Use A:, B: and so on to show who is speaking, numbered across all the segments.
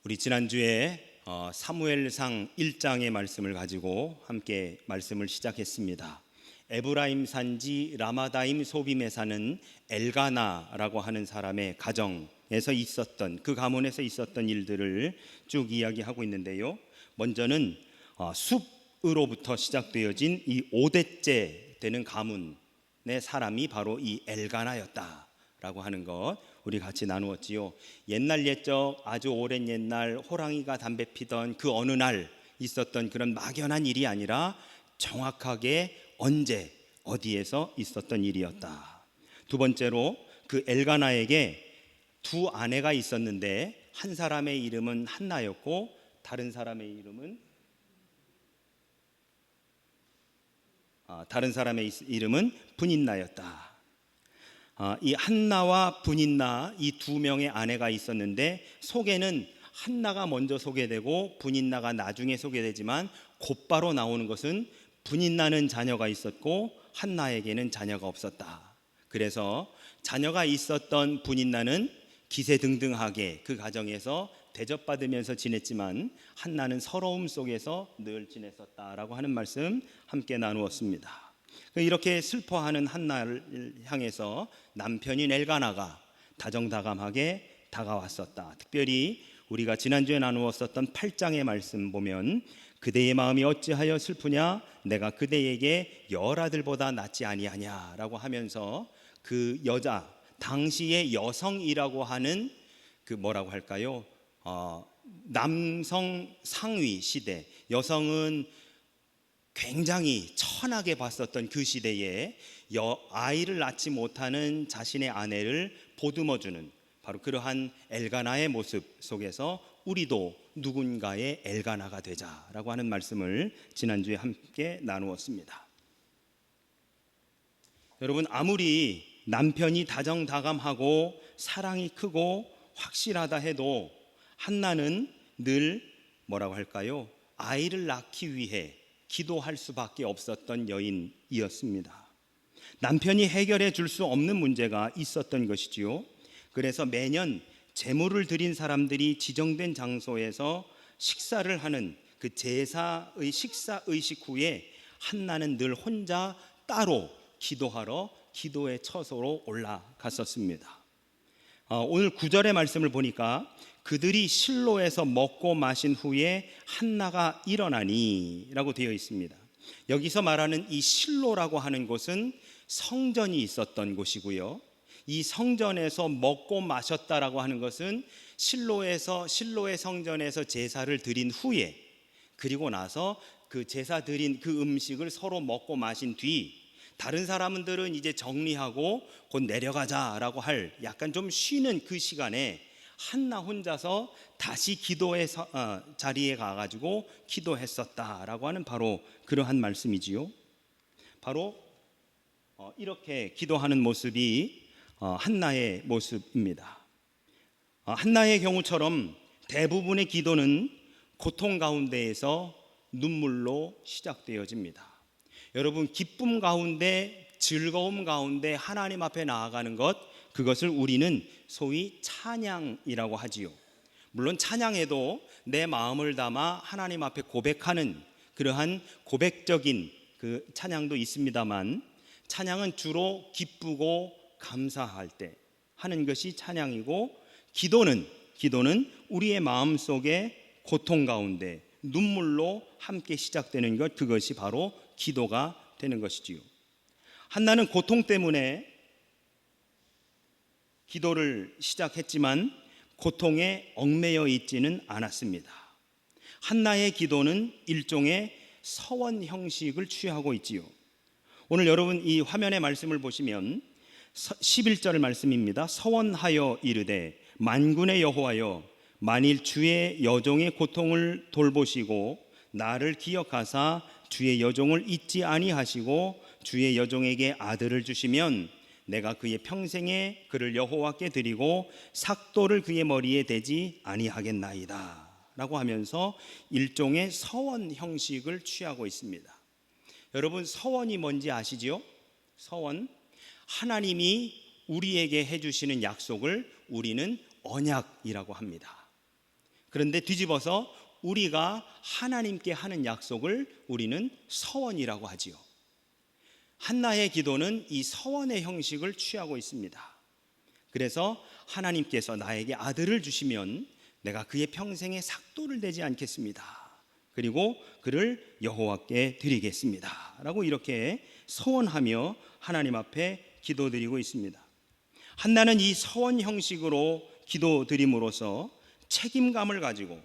A: 우리 지난주에 사무엘상 1장의 말씀을 가지고 함께 말씀을 시작했습니다. 에브라임 산지 라마다임 소빔에 사는 엘가나라고 하는 사람의 가정에서 있었던, 그 가문에서 있었던 일들을 쭉 이야기하고 있는데요. 먼저는 숲으로부터 시작되어진 이 5대째 되는 가문의 사람이 바로 이 엘가나였다라고 하는 것 우리 같이 나누었지요. 옛날 옛적 아주 오랜 옛날 호랑이가 담배 피던 그 어느 날 있었던 그런 막연한 일이 아니라 정확하게 언제 어디에서 있었던 일이었다. 두 번째로 그 엘가나에게 두 아내가 있었는데 한 사람의 이름은 한나였고 다른 사람의 이름은 분인나였다. 이 한나와 분인나 이 두 명의 아내가 있었는데 소개는 한나가 먼저 소개되고 분인나가 나중에 소개되지만 곧바로 나오는 것은 분인나는 자녀가 있었고 한나에게는 자녀가 없었다. 그래서 자녀가 있었던 분인나는 기세등등하게 그 가정에서 대접받으면서 지냈지만 한나는 서러움 속에서 늘 지냈었다라고 하는 말씀 함께 나누었습니다. 이렇게 슬퍼하는 한나를 향해서 남편인 엘가나가 다정다감하게 다가왔었다. 특별히 우리가 지난주에 나누었었던 8장의 말씀 보면 그대의 마음이 어찌하여 슬프냐, 내가 그대에게 열아들보다 낫지 아니하냐라고 하면서 그 여자, 당시의 여성이라고 하는 그 뭐라고 할까요? 남성 상위 시대, 여성은 굉장히 천하게 봤었던 그 시대에 아이를 낳지 못하는 자신의 아내를 보듬어주는 바로 그러한 엘가나의 모습 속에서 우리도 누군가의 엘가나가 되자라고 하는 말씀을 지난주에 함께 나누었습니다. 여러분, 아무리 남편이 다정다감하고 사랑이 크고 확실하다 해도 한나는 늘 뭐라고 할까요? 아이를 낳기 위해 기도할 수밖에 없었던 여인이었습니다. 남편이 해결해 줄 수 없는 문제가 있었던 것이지요. 그래서 매년 제물을 드린 사람들이 지정된 장소에서 식사를 하는 그 제사의 식사 의식 후에 한나는 늘 혼자 따로 기도하러 기도의 처소로 올라갔었습니다. 오늘 9절의 말씀을 보니까 그들이 실로에서 먹고 마신 후에 한나가 일어나니 라고 되어 있습니다. 여기서 말하는 이 실로라고 하는 곳은 성전이 있었던 곳이고요. 이 성전에서 먹고 마셨다라고 하는 것은 실로의 성전에서 제사를 드린 후에, 그리고 나서 그 제사 드린 그 음식을 서로 먹고 마신 뒤 다른 사람들은 이제 정리하고 곧 내려가자라고 할 약간 좀 쉬는 그 시간에 한나 혼자서 다시 기도의 자리에 가가지고 기도했었다라고 하는 바로 그러한 말씀이지요. 바로 이렇게 기도하는 모습이 한나의 모습입니다. 한나의 경우처럼 대부분의 기도는 고통 가운데에서 눈물로 시작되어집니다. 여러분, 기쁨 가운데, 즐거움 가운데 하나님 앞에 나아가는 것, 그것을 우리는 소위 찬양이라고 하지요. 물론 찬양에도 내 마음을 담아 하나님 앞에 고백하는 그러한 고백적인 그 찬양도 있습니다만, 찬양은 주로 기쁘고 감사할 때 하는 것이 찬양이고, 기도는 우리의 마음 속에 고통 가운데 눈물로 함께 시작되는 것, 그것이 바로 기도가 되는 것이지요. 한나는 고통 때문에 기도를 시작했지만 고통에 얽매여 있지는 않았습니다. 한나의 기도는 일종의 서원 형식을 취하고 있지요. 오늘 여러분 이 화면의 말씀을 보시면 11절 말씀입니다. 서원하여 이르되 만군의 여호와여, 만일 주의 여종의 고통을 돌보시고 나를 기억하사 주의 여종을 잊지 아니하시고 주의 여종에게 아들을 주시면 내가 그의 평생에 그를 여호와께 드리고 삭도를 그의 머리에 대지 아니하겠나이다 라고 하면서 일종의 서원 형식을 취하고 있습니다. 여러분, 서원이 뭔지 아시지요? 서원, 하나님이 우리에게 해주시는 약속을 우리는 언약이라고 합니다. 그런데 뒤집어서 우리가 하나님께 하는 약속을 우리는 서원이라고 하지요. 한나의 기도는 이 서원의 형식을 취하고 있습니다. 그래서 하나님께서 나에게 아들을 주시면 내가 그의 평생에 삭도를 내지 않겠습니다. 그리고 그를 여호와께 드리겠습니다 라고 이렇게 서원하며 하나님 앞에 기도드리고 있습니다. 한나는 이 서원 형식으로 기도드림으로써 책임감을 가지고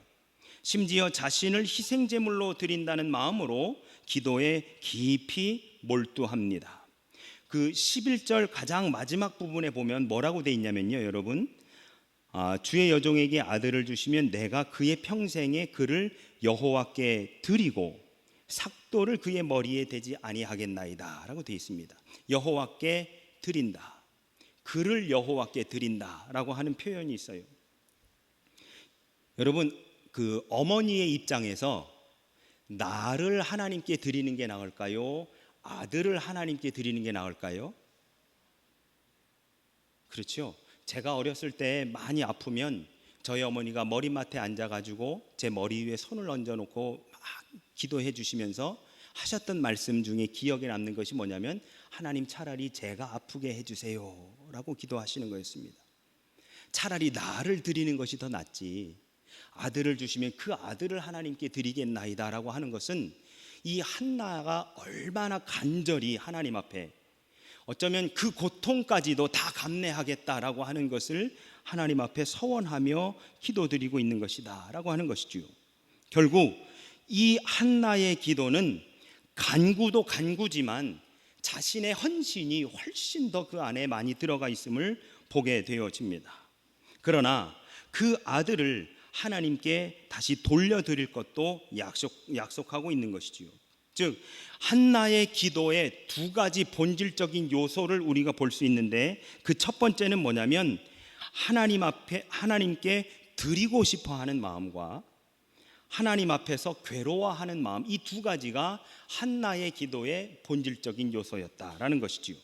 A: 심지어 자신을 희생제물로 드린다는 마음으로 기도에 깊이 몰두합니다. 그 11절 가장 마지막 부분에 보면 뭐라고 돼 있냐면요, 여러분, 주의 여종에게 아들을 주시면 내가 그의 평생에 그를 여호와께 드리고 삭도를 그의 머리에 대지 아니하겠나이다 라고 되어 있습니다. 여호와께 드린다, 그를 여호와께 드린다 라고 하는 표현이 있어요. 여러분, 그 어머니의 입장에서 나를 하나님께 드리는 게 나을까요? 아들을 하나님께 드리는 게 나을까요? 그렇죠. 제가 어렸을 때 많이 아프면 저희 어머니가 머리맡에 앉아가지고 제 머리 위에 손을 얹어놓고 막 기도해 주시면서 하셨던 말씀 중에 기억에 남는 것이 뭐냐면, 하나님 차라리 제가 아프게 해주세요 라고 기도하시는 거였습니다. 차라리 나를 드리는 것이 더 낫지, 아들을 주시면 그 아들을 하나님께 드리겠나이다 라고 하는 것은 이 한나가 얼마나 간절히 하나님 앞에 어쩌면 그 고통까지도 다 감내하겠다라고 하는 것을 하나님 앞에 서원하며 기도드리고 있는 것이다 라고 하는 것이죠. 결국 이 한나의 기도는 간구도 간구지만 자신의 헌신이 훨씬 더 그 안에 많이 들어가 있음을 보게 되어집니다. 그러나 그 아들을 하나님께 다시 돌려드릴 것도 약속하고 있는 것이지요. 즉 한나의 기도의 두 가지 본질적인 요소를 우리가 볼 수 있는데, 그 첫 번째는 뭐냐면 하나님 앞에 하나님께 드리고 싶어하는 마음과 하나님 앞에서 괴로워하는 마음, 이 두 가지가 한나의 기도의 본질적인 요소였다라는 것이지요.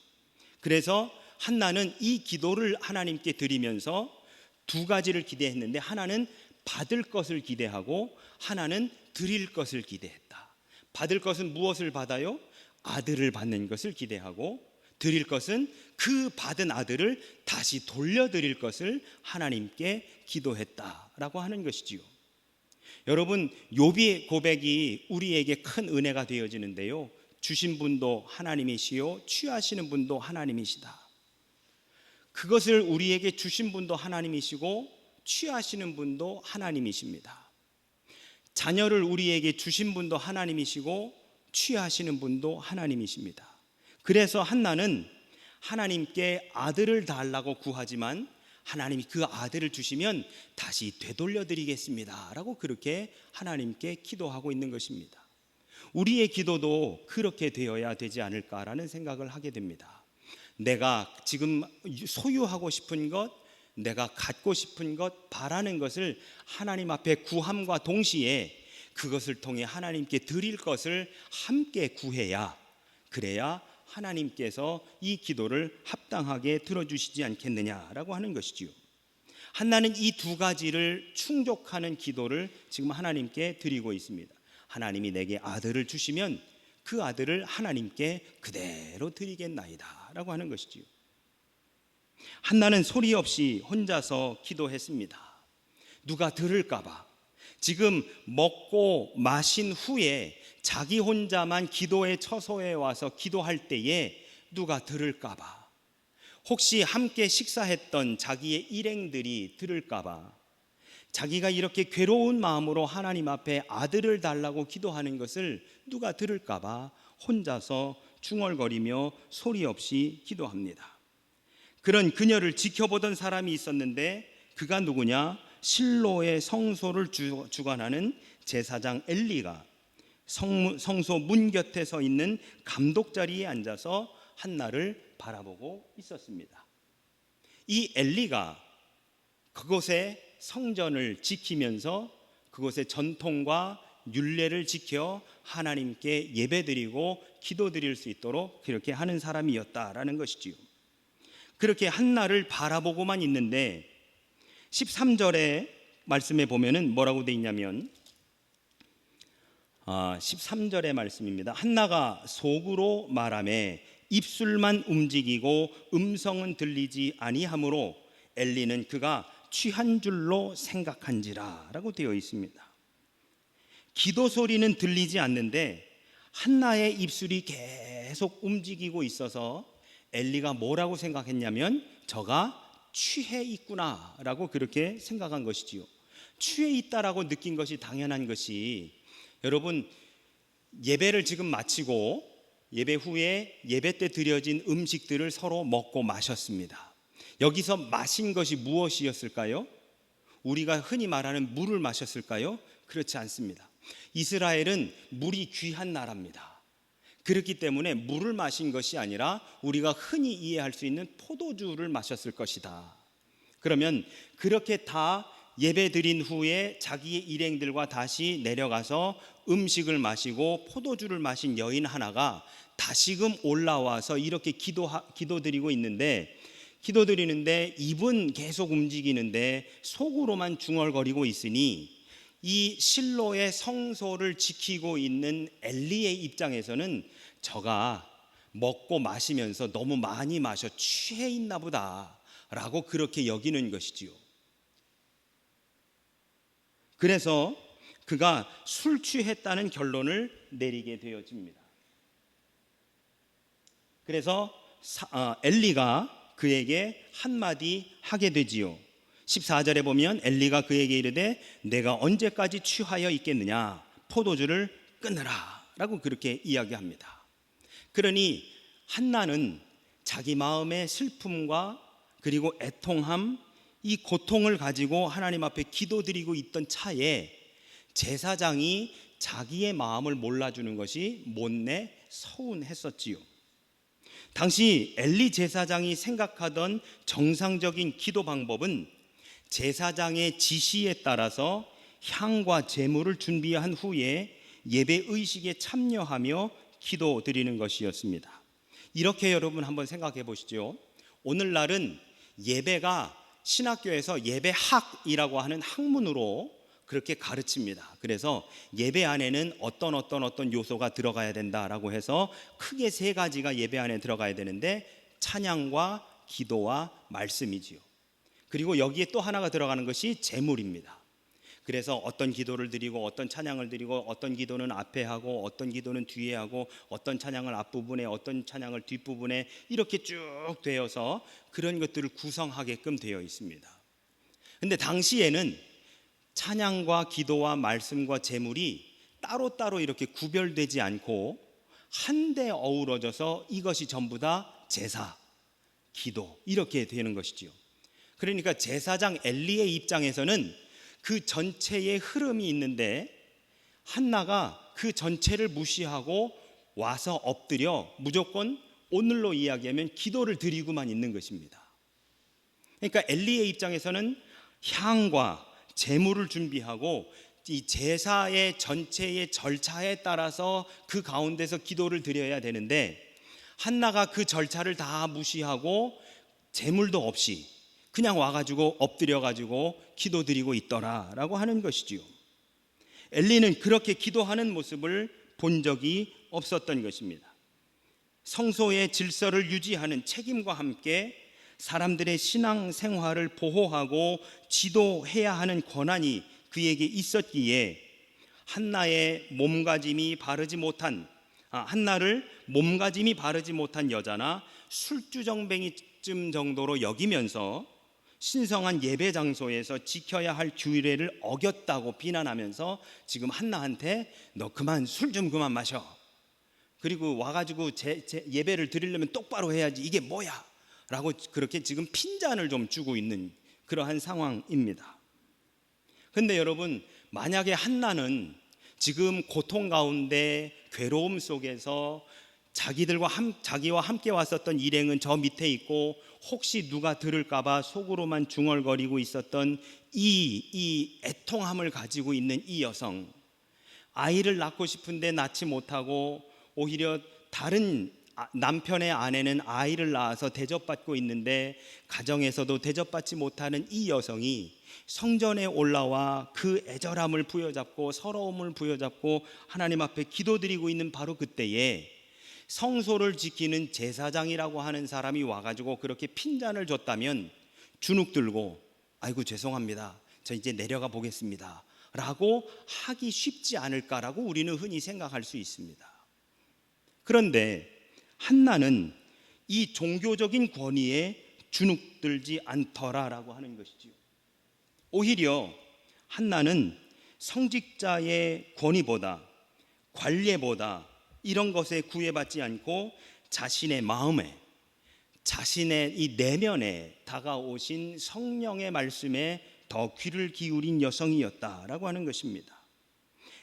A: 그래서 한나는 이 기도를 하나님께 드리면서 두 가지를 기대했는데, 하나는 받을 것을 기대하고 하나는 드릴 것을 기대했다. 받을 것은 무엇을 받아요? 아들을 받는 것을 기대하고, 드릴 것은 그 받은 아들을 다시 돌려드릴 것을 하나님께 기도했다라고 하는 것이지요. 여러분, 욥의 고백이 우리에게 큰 은혜가 되어지는데요, 주신 분도 하나님이시요 취하시는 분도 하나님이시다. 그것을 우리에게 주신 분도 하나님이시고 취하시는 분도 하나님이십니다. 자녀를 우리에게 주신 분도 하나님이시고 취하시는 분도 하나님이십니다. 그래서 한나는 하나님께 아들을 달라고 구하지만 하나님이 그 아들을 주시면 다시 되돌려드리겠습니다 라고 그렇게 하나님께 기도하고 있는 것입니다. 우리의 기도도 그렇게 되어야 되지 않을까라는 생각을 하게 됩니다. 내가 지금 소유하고 싶은 것, 내가 갖고 싶은 것, 바라는 것을 하나님 앞에 구함과 동시에 그것을 통해 하나님께 드릴 것을 함께 구해야, 그래야 하나님께서 이 기도를 합당하게 들어주시지 않겠느냐라고 하는 것이지요. 한나는 이 두 가지를 충족하는 기도를 지금 하나님께 드리고 있습니다. 하나님이 내게 아들을 주시면 그 아들을 하나님께 그대로 드리겠나이다 라고 하는 것이지요. 한나는 소리 없이 혼자서 기도했습니다. 누가 들을까봐. 지금 먹고 마신 후에 자기 혼자만 기도의 처소에 와서 기도할 때에 누가 들을까봐, 혹시 함께 식사했던 자기의 일행들이 들을까봐, 자기가 이렇게 괴로운 마음으로 하나님 앞에 아들을 달라고 기도하는 것을 누가 들을까봐 혼자서 중얼거리며 소리 없이 기도합니다. 그런 그녀를 지켜보던 사람이 있었는데, 그가 누구냐? 실로의 성소를 주관하는 제사장 엘리가 성소 문 곁에 서 있는 감독 자리에 앉아서 한나를 바라보고 있었습니다. 이 엘리가 그곳에 성전을 지키면서 그곳의 전통과 율례를 지켜 하나님께 예배드리고 기도드릴 수 있도록 그렇게 하는 사람이었다라는 것이지요. 그렇게 한나를 바라보고만 있는데 13절에 말씀에 보면은 뭐라고 돼 있냐면 13절의 말씀입니다. 한나가 속으로 말하매 입술만 움직이고 음성은 들리지 아니하므로 엘리는 그가 취한 줄로 생각한지라 라고 되어 있습니다. 기도 소리는 들리지 않는데 한나의 입술이 계속 움직이고 있어서 엘리가 뭐라고 생각했냐면 저가 취해 있구나 라고 그렇게 생각한 것이지요. 취해 있다라고 느낀 것이 당연한 것이, 여러분 예배를 지금 마치고 예배 후에 예배 때 드려진 음식들을 서로 먹고 마셨습니다. 여기서 마신 것이 무엇이었을까요? 우리가 흔히 말하는 물을 마셨을까요? 그렇지 않습니다. 이스라엘은 물이 귀한 나라입니다. 그렇기 때문에 물을 마신 것이 아니라 우리가 흔히 이해할 수 있는 포도주를 마셨을 것이다. 그러면 그렇게 다 예배 드린 후에 자기의 일행들과 다시 내려가서 음식을 마시고 포도주를 마신 여인 하나가 다시금 올라와서 이렇게 기도드리고 있는데, 기도드리는데 입은 계속 움직이는데 속으로만 중얼거리고 있으니 이 실로의 성소를 지키고 있는 엘리의 입장에서는 저가 먹고 마시면서 너무 많이 마셔 취해 있나 보다 라고 그렇게 여기는 것이지요. 그래서 그가 술 취했다는 결론을 내리게 되어집니다. 그래서 엘리가 그에게 한마디 하게 되지요. 14절에 보면 엘리가 그에게 이르되 내가 언제까지 취하여 있겠느냐, 포도주를 끊으라 라고 그렇게 이야기합니다. 그러니 한나는 자기 마음의 슬픔과 그리고 애통함, 이 고통을 가지고 하나님 앞에 기도드리고 있던 차에 제사장이 자기의 마음을 몰라주는 것이 못내 서운했었지요. 당시 엘리 제사장이 생각하던 정상적인 기도 방법은 제사장의 지시에 따라서 향과 제물을 준비한 후에 예배 의식에 참여하며 기도드리는 것이었습니다. 이렇게 여러분 한번 생각해 보시죠. 오늘날은 예배가 신학교에서 예배학이라고 하는 학문으로 그렇게 가르칩니다. 그래서 예배 안에는 어떤 요소가 들어가야 된다라고 해서 크게 세 가지가 예배 안에 들어가야 되는데, 찬양과 기도와 말씀이지요. 그리고 여기에 또 하나가 들어가는 것이 제물입니다. 그래서 어떤 기도를 드리고 어떤 찬양을 드리고 어떤 기도는 앞에 하고 어떤 기도는 뒤에 하고 어떤 찬양을 앞부분에 어떤 찬양을 뒷부분에 이렇게 쭉 되어서 그런 것들을 구성하게끔 되어 있습니다. 근데 당시에는 찬양과 기도와 말씀과 제물이 따로따로 이렇게 구별되지 않고 한데 어우러져서 이것이 전부 다 제사, 기도 이렇게 되는 것이지요. 그러니까 제사장 엘리의 입장에서는 그 전체의 흐름이 있는데 한나가 그 전체를 무시하고 와서 엎드려 무조건 오늘로 이야기하면 기도를 드리고만 있는 것입니다. 그러니까 엘리의 입장에서는 향과 제물을 준비하고 이 제사의 전체의 절차에 따라서 그 가운데서 기도를 드려야 되는데 한나가 그 절차를 다 무시하고 제물도 없이 그냥 와가지고 엎드려가지고 기도드리고 있더라라고 하는 것이지요. 엘리는 그렇게 기도하는 모습을 본 적이 없었던 것입니다. 성소의 질서를 유지하는 책임과 함께 사람들의 신앙 생활을 보호하고 지도해야 하는 권한이 그에게 있었기에 한나를 몸가짐이 바르지 못한 여자나 술주정뱅이쯤 정도로 여기면서 신성한 예배 장소에서 지켜야 할 규례를 어겼다고 비난하면서 지금 한나한테 너 그만 술 좀 그만 마셔, 그리고 와가지고 예배를 드리려면 똑바로 해야지, 이게 뭐야 라고 그렇게 지금 핀잔을 좀 주고 있는 그러한 상황입니다. 근데 여러분, 만약에 한나는 지금 고통 가운데 괴로움 속에서 자기와 함께 왔었던 일행은 저 밑에 있고 혹시 누가 들을까봐 속으로만 중얼거리고 있었던 이 애통함을 가지고 있는 이 여성, 아이를 낳고 싶은데 낳지 못하고 오히려 다른 남편의 아내는 아이를 낳아서 대접받고 있는데 가정에서도 대접받지 못하는 이 여성이 성전에 올라와 그 애절함을 부여잡고 서러움을 부여잡고 하나님 앞에 기도드리고 있는 바로 그때에 성소를 지키는 제사장이라고 하는 사람이 와가지고 그렇게 핀잔을 줬다면 주눅 들고 아이고 죄송합니다, 저 이제 내려가 보겠습니다 라고 하기 쉽지 않을까라고 우리는 흔히 생각할 수 있습니다. 그런데 한나는 이 종교적인 권위에 주눅들지 않더라라고 하는 것이지요. 오히려 한나는 성직자의 권위보다, 관례보다 이런 것에 구애받지 않고 자신의 마음에, 자신의 이 내면에 다가오신 성령의 말씀에 더 귀를 기울인 여성이었다라고 하는 것입니다.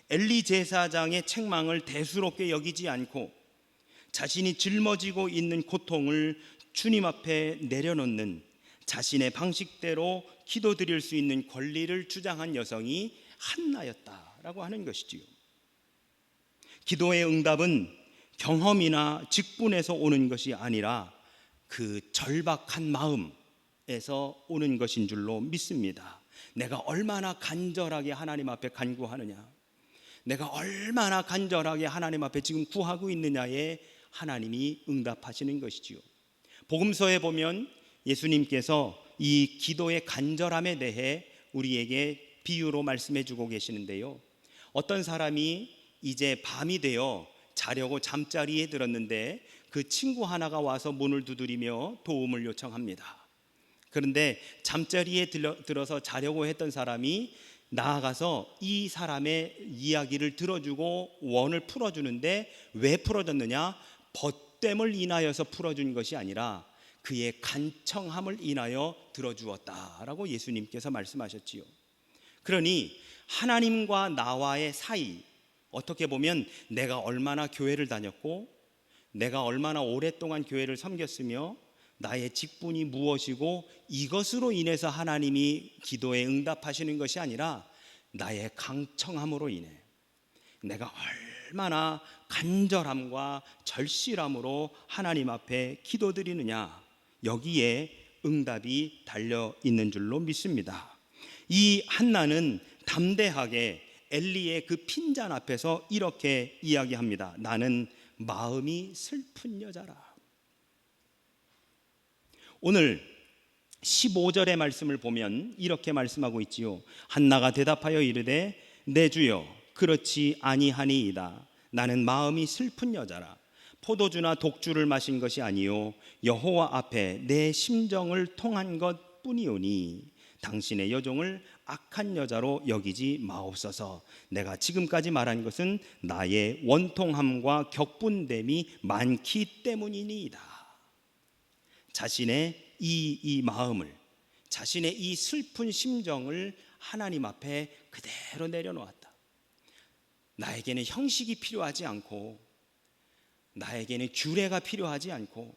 A: 엘리 제사장의 책망을 대수롭게 여기지 않고 자신이 짊어지고 있는 고통을 주님 앞에 내려놓는, 자신의 방식대로 기도드릴 수 있는 권리를 주장한 여성이 한나였다라고 하는 것이지요. 기도의 응답은 경험이나 직분에서 오는 것이 아니라 그 절박한 마음에서 오는 것인 줄로 믿습니다. 내가 얼마나 간절하게 하나님 앞에 간구하느냐, 내가 얼마나 간절하게 하나님 앞에 지금 구하고 있느냐에 하나님이 응답하시는 것이지요. 복음서에 보면 예수님께서 이 기도의 간절함에 대해 우리에게 비유로 말씀해 주고 계시는데요, 어떤 사람이 이제 밤이 되어 자려고 잠자리에 들었는데 그 친구 하나가 와서 문을 두드리며 도움을 요청합니다. 그런데 잠자리에 들어서 자려고 했던 사람이 나아가서 이 사람의 이야기를 들어주고 원을 풀어주는데 왜 풀어줬느냐? 벗됨을 인하여서 풀어준 것이 아니라 그의 간청함을 인하여 들어주었다라고 예수님께서 말씀하셨지요. 그러니 하나님과 나와의 사이, 어떻게 보면 내가 얼마나 교회를 다녔고 내가 얼마나 오랫동안 교회를 섬겼으며 나의 직분이 무엇이고 이것으로 인해서 하나님이 기도에 응답하시는 것이 아니라 나의 강청함으로 인해 내가 얼마나 간절함과 절실함으로 하나님 앞에 기도드리느냐, 여기에 응답이 달려 있는 줄로 믿습니다. 이 한나는 담대하게 엘리의 그 핀잔 앞에서 이렇게 이야기합니다. 나는 마음이 슬픈 여자라. 오늘 15절의 말씀을 보면 이렇게 말씀하고 있지요. 한나가 대답하여 이르되 내 주여 그렇지 아니하니이다. 나는 마음이 슬픈 여자라. 포도주나 독주를 마신 것이 아니요 여호와 앞에 내 심정을 통한 것뿐이오니 당신의 여종을 악한 여자로 여기지 마옵소서. 내가 지금까지 말한 것은 나의 원통함과 격분됨이 많기 때문이니이다. 자신의 이 마음을, 자신의 이 슬픈 심정을 하나님 앞에 그대로 내려놓았다. 나에게는 형식이 필요하지 않고 나에게는 규례가 필요하지 않고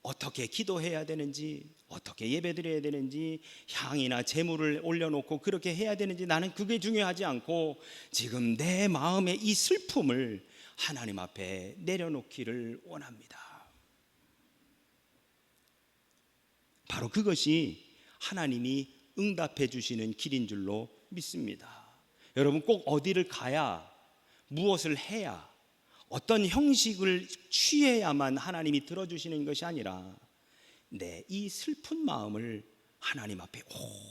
A: 어떻게 기도해야 되는지, 어떻게 예배드려야 되는지, 향이나 제물을 올려놓고 그렇게 해야 되는지, 나는 그게 중요하지 않고 지금 내 마음의 이 슬픔을 하나님 앞에 내려놓기를 원합니다. 바로 그것이 하나님이 응답해 주시는 길인 줄로 믿습니다. 여러분, 꼭 어디를 가야, 무엇을 해야, 어떤 형식을 취해야만 하나님이 들어주시는 것이 아니라 내 이 슬픈 마음을 하나님 앞에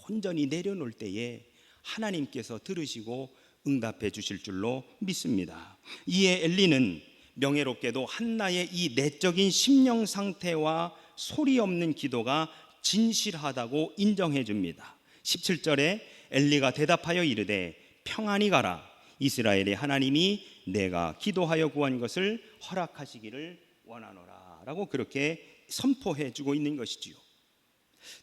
A: 온전히 내려놓을 때에 하나님께서 들으시고 응답해 주실 줄로 믿습니다. 이에 엘리는 명예롭게도 한나의 이 내적인 심령 상태와 소리 없는 기도가 진실하다고 인정해 줍니다. 17절에 엘리가 대답하여 이르되 평안히 가라. 이스라엘의 하나님이 내가 기도하여 구한 것을 허락하시기를 원하노라 라고 그렇게 선포해 주고 있는 것이지요.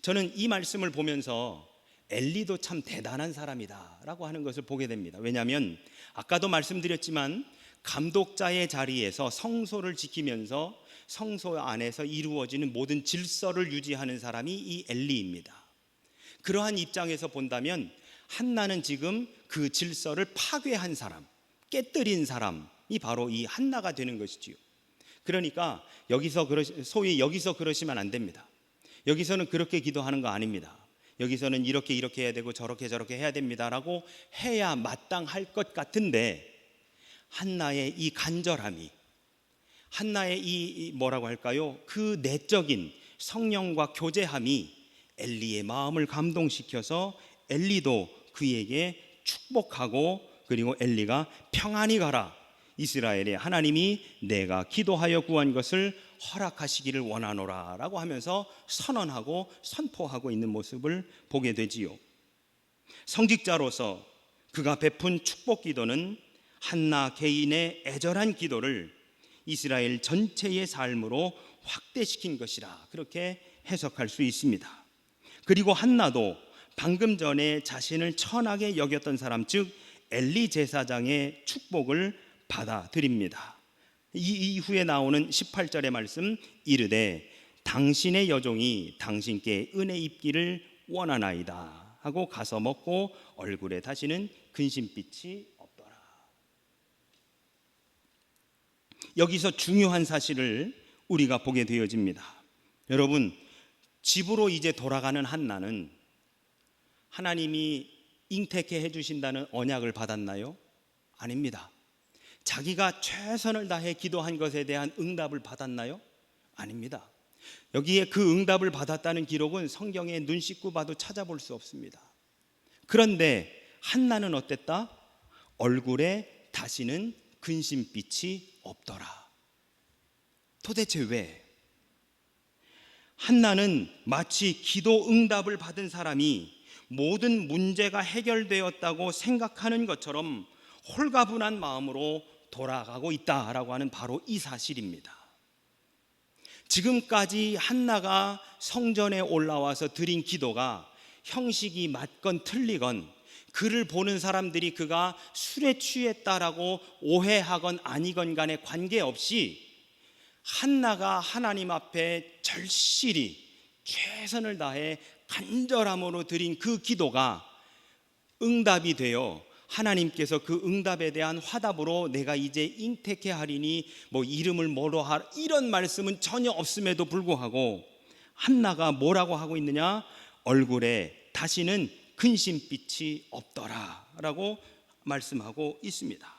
A: 저는 이 말씀을 보면서 엘리도 참 대단한 사람이다 라고 하는 것을 보게 됩니다. 왜냐하면 아까도 말씀드렸지만 감독자의 자리에서 성소를 지키면서 성소 안에서 이루어지는 모든 질서를 유지하는 사람이 이 엘리입니다. 그러한 입장에서 본다면 한나는 지금 그 질서를 파괴한 사람, 깨뜨린 사람이 바로 이 한나가 되는 것이지요. 그러니까 소위 여기서 그러시면 안 됩니다. 여기서는 그렇게 기도하는 거 아닙니다. 여기서는 이렇게 해야 되고 저렇게 해야 됩니다라고 해야 마땅할 것 같은데, 한나의 이 간절함이, 한나의 이 뭐라고 할까요? 그 내적인 성령과 교제함이 엘리의 마음을 감동시켜서 엘리도 그에게 축복하고, 그리고 엘리가 평안히 가라, 이스라엘의 하나님이 내가 기도하여 구한 것을 허락하시기를 원하노라 라고 하면서 선언하고 선포하고 있는 모습을 보게 되지요. 성직자로서 그가 베푼 축복 기도는 한나 개인의 애절한 기도를 이스라엘 전체의 삶으로 확대시킨 것이라, 그렇게 해석할 수 있습니다. 그리고 한나도 방금 전에 자신을 천하게 여겼던 사람, 즉 엘리 제사장의 축복을 받아들입니다. 이 이후에 나오는 18절의 말씀, 이르되 당신의 여종이 당신께 은혜 입기를 원하나이다 하고 가서 먹고 얼굴에 다시는 근심빛이 없더라. 여기서 중요한 사실을 우리가 보게 되어집니다. 여러분, 집으로 이제 돌아가는 한나는 하나님이 잉태케 해주신다는 언약을 받았나요? 아닙니다. 자기가 최선을 다해 기도한 것에 대한 응답을 받았나요? 아닙니다. 여기에 그 응답을 받았다는 기록은 성경에 눈 씻고 봐도 찾아볼 수 없습니다. 그런데 한나는 어땠다? 얼굴에 다시는 근심빛이 없더라. 도대체 왜? 한나는 마치 기도 응답을 받은 사람이 모든 문제가 해결되었다고 생각하는 것처럼 홀가분한 마음으로 돌아가고 있다라고 하는 바로 이 사실입니다. 지금까지 한나가 성전에 올라와서 드린 기도가 형식이 맞건 틀리건, 그를 보는 사람들이 그가 술에 취했다라고 오해하건 아니건 간에 관계없이 한나가 하나님 앞에 절실히 최선을 다해 간절함으로 드린 그 기도가 응답이 되어 하나님께서 그 응답에 대한 화답으로 내가 이제 잉태케 하리니 이름을 뭐로 하라, 이런 말씀은 전혀 없음에도 불구하고 한나가 뭐라고 하고 있느냐? 얼굴에 다시는 근심빛이 없더라 라고 말씀하고 있습니다.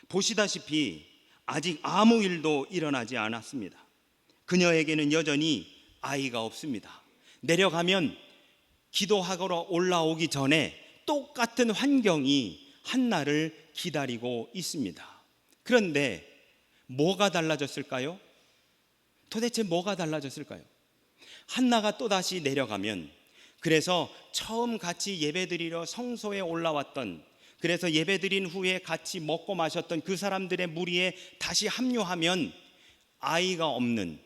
A: 보시다시피 아직 아무 일도 일어나지 않았습니다. 그녀에게는 여전히 아이가 없습니다. 내려가면 기도하러 올라오기 전에 똑같은 환경이 한나를 기다리고 있습니다. 그런데 뭐가 달라졌을까요? 도대체 뭐가 달라졌을까요? 한나가 또다시 내려가면, 그래서 처음 같이 예배드리러 성소에 올라왔던, 그래서 예배드린 후에 같이 먹고 마셨던 그 사람들의 무리에 다시 합류하면 아이가 없는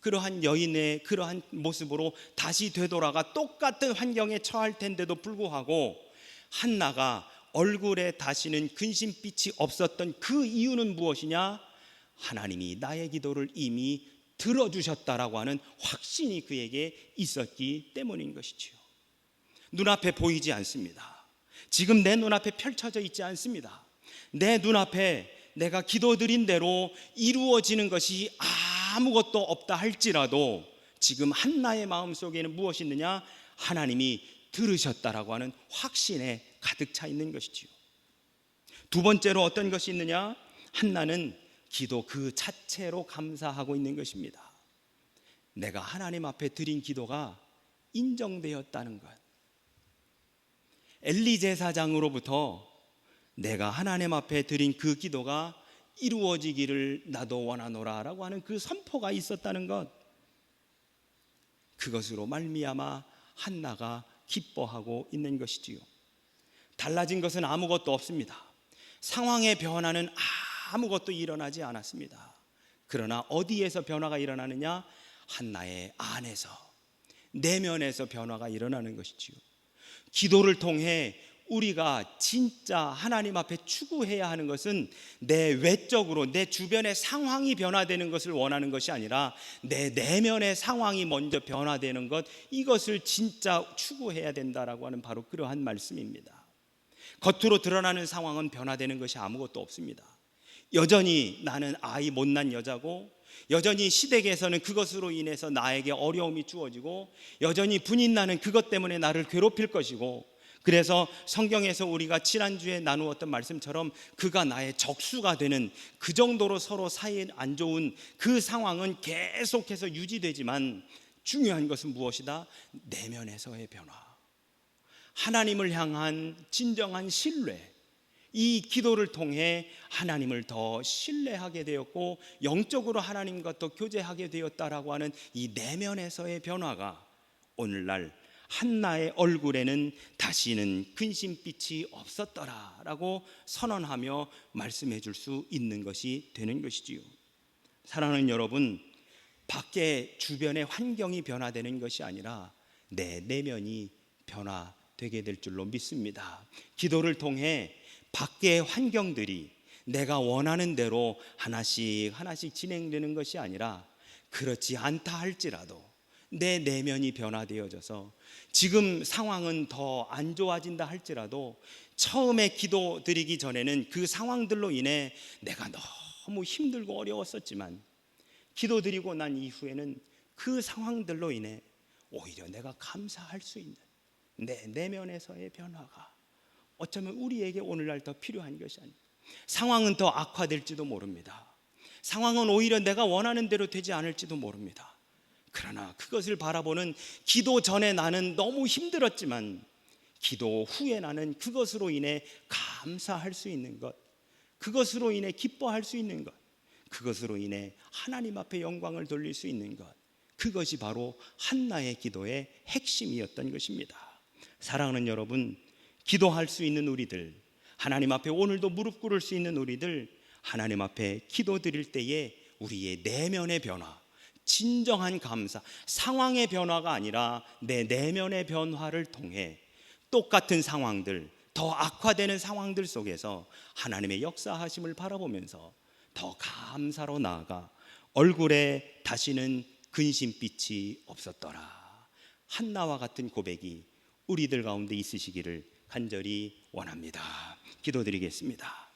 A: 그러한 여인의 그러한 모습으로 다시 되돌아가 똑같은 환경에 처할 텐데도 불구하고 한나가 얼굴에 다시는 근심빛이 없었던 그 이유는 무엇이냐? 하나님이 나의 기도를 이미 들어주셨다라고 하는 확신이 그에게 있었기 때문인 것이지요. 눈앞에 보이지 않습니다. 지금 내 눈앞에 펼쳐져 있지 않습니다. 내 눈앞에 내가 기도드린 대로 이루어지는 것이 아무것도 없다 할지라도 지금 한나의 마음속에는 무엇이 있느냐? 하나님이 들으셨다라고 하는 확신에 가득 차 있는 것이지요. 두 번째로 어떤 것이 있느냐? 한나는 기도 그 자체로 감사하고 있는 것입니다. 내가 하나님 앞에 드린 기도가 인정되었다는 것. 엘리 제사장으로부터 내가 하나님 앞에 드린 그 기도가 이루어지기를 나도 원하노라 라고 하는 그 선포가 있었다는 것, 그것으로 말미암아 한나가 기뻐하고 있는 것이지요. 달라진 것은 아무것도 없습니다. 상황의 변화는 아무것도 일어나지 않았습니다. 그러나 어디에서 변화가 일어나느냐? 한나의 안에서, 내면에서 변화가 일어나는 것이지요. 기도를 통해 우리가 진짜 하나님 앞에 추구해야 하는 것은 내 외적으로 내 주변의 상황이 변화되는 것을 원하는 것이 아니라 내 내면의 상황이 먼저 변화되는 것, 이것을 진짜 추구해야 된다라고 하는 바로 그러한 말씀입니다. 겉으로 드러나는 상황은 변화되는 것이 아무것도 없습니다. 여전히 나는 아이 못난 여자고, 여전히 시댁에서는 그것으로 인해서 나에게 어려움이 주어지고, 여전히 분인 나는 그것 때문에 나를 괴롭힐 것이고, 그래서 성경에서 우리가 지난주에 나누었던 말씀처럼 그가 나의 적수가 되는 그 정도로 서로 사이에 안 좋은 그 상황은 계속해서 유지되지만, 중요한 것은 무엇이다? 내면에서의 변화, 하나님을 향한 진정한 신뢰, 이 기도를 통해 하나님을 더 신뢰하게 되었고 영적으로 하나님과 또 교제하게 되었다라고 하는 이 내면에서의 변화가 오늘날 한나의 얼굴에는 다시는 근심빛이 없었더라라고 선언하며 말씀해 줄 수 있는 것이 되는 것이지요. 사랑하는 여러분, 밖에 주변의 환경이 변화되는 것이 아니라 내 내면이 변화되게 될 줄로 믿습니다. 기도를 통해 밖의 환경들이 내가 원하는 대로 하나씩 진행되는 것이 아니라, 그렇지 않다 할지라도 내 내면이 변화되어져서 지금 상황은 더 안 좋아진다 할지라도 처음에 기도 드리기 전에는 그 상황들로 인해 내가 너무 힘들고 어려웠었지만, 기도 드리고 난 이후에는 그 상황들로 인해 오히려 내가 감사할 수 있는 내 내면에서의 변화가 어쩌면 우리에게 오늘날 더 필요한 것이 아닙니다. 상황은 더 악화될지도 모릅니다. 상황은 오히려 내가 원하는 대로 되지 않을지도 모릅니다. 그러나 그것을 바라보는 기도 전에 나는 너무 힘들었지만 기도 후에 나는 그것으로 인해 감사할 수 있는 것, 그것으로 인해 기뻐할 수 있는 것, 그것으로 인해 하나님 앞에 영광을 돌릴 수 있는 것, 그것이 바로 한나의 기도의 핵심이었던 것입니다. 사랑하는 여러분, 기도할 수 있는 우리들, 하나님 앞에 오늘도 무릎 꿇을 수 있는 우리들, 하나님 앞에 기도 드릴 때에 우리의 내면의 변화, 진정한 감사, 상황의 변화가 아니라 내 내면의 변화를 통해 똑같은 상황들, 더 악화되는 상황들 속에서 하나님의 역사하심을 바라보면서 더 감사로 나아가 얼굴에 다시는 근심빛이 없었더라, 한나와 같은 고백이 우리들 가운데 있으시기를 간절히 원합니다. 기도드리겠습니다.